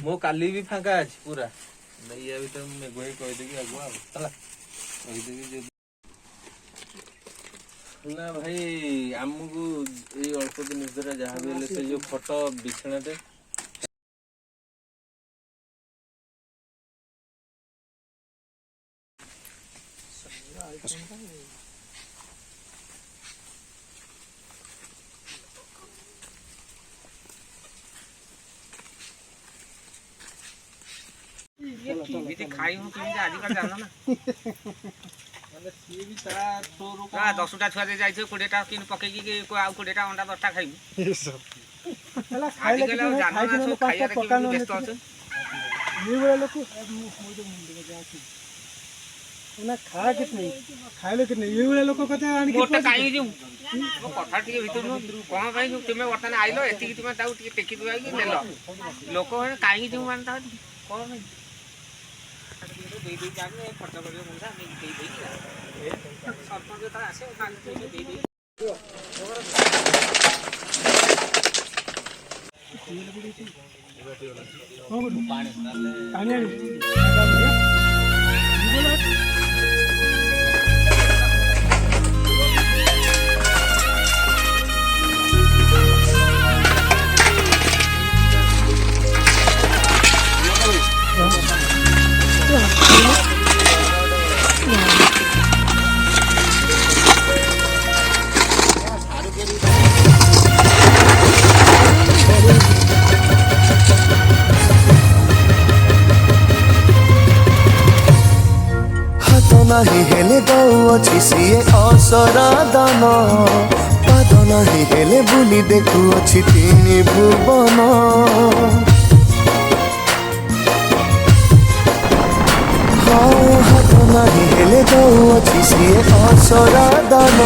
मो काली भी फांका अछि पूरा नहीं अभी तो मैं गोई कह देगी अगुआ चला कह देगी ना भाई आमको ये अल्प दिन भीतर जहाँ भी हेले से जो फोटो बिछणाते ये खाई हूँ तुम आज का जानो ना मतलब सी भी ता तोरो का 10टा छुआ दे जाई छे 20टा किन पकेकी के को आ 20टा अंडा 10टा खाइबू चला खाइले कि जानो ना सब खाइया रे कि व्यस्त আছে ये वाला लोग ना खा कितने खाइले कितने ये वाला लोग कहते हैं मोटा काई जो वो कथा टिके भीतर नु कोन भाई जो तुमे वर्तमान आइलो एति कि तुमे ताऊ टिके टेकी दुआ कि नेलो लोक काई जो मानता कोन भाई दे दे जाने खर्च करियो मुंडा मैं दे दे सरपंच त आसे काई दे दे पानी नहीं हेले दौअछि सिए असरा दान पाद नहीं हेले बुली देखुअछि तीन भुवन हाथ नहीं हेले दौअछि सिए असरा दान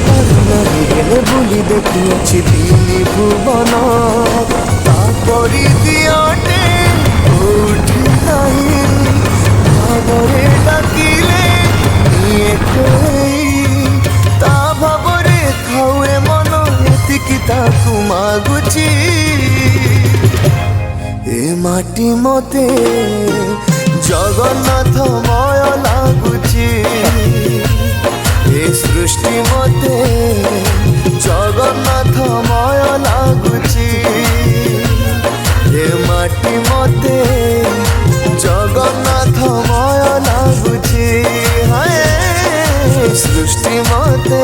पाद नहीं हेले बुली देखुअछि तीन भुवन तापरि दियटे उठ नहीं भावरे डाकिले निये कोई ता भावरे खाए मन एतिकी ताकू मागुची ए माटी मते जगन्नाथ मय लागुची ए सृष्टि मते जगन्नाथ मय लागुची ए माटी मते जगन्नाथ मय लागुची हाय सृष्टि मते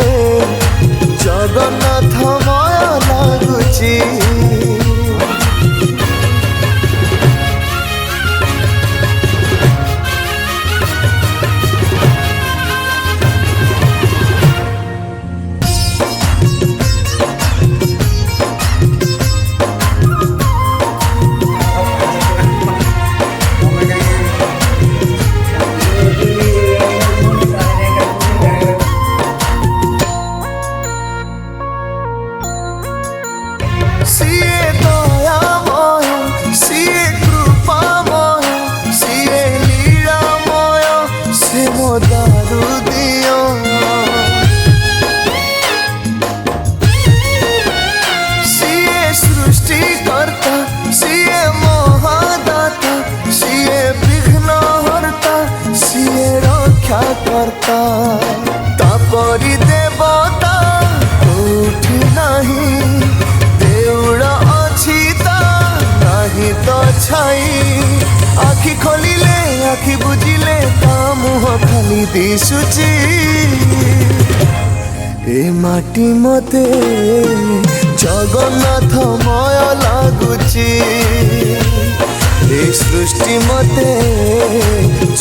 जगन्नाथ मय लागुची तापरि देवता उठी नहीं देउड़ अछि नहीं तो छाई आखि खोलिले आखि बुझिले ता मुह खाली दिशुची ए माटी मते जगन्नाथ मय लागुची ए सृष्टि मते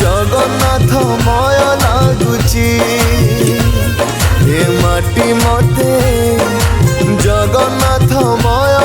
जगन्नाथ मय लागुची ए माटी मते जगन्नाथ मय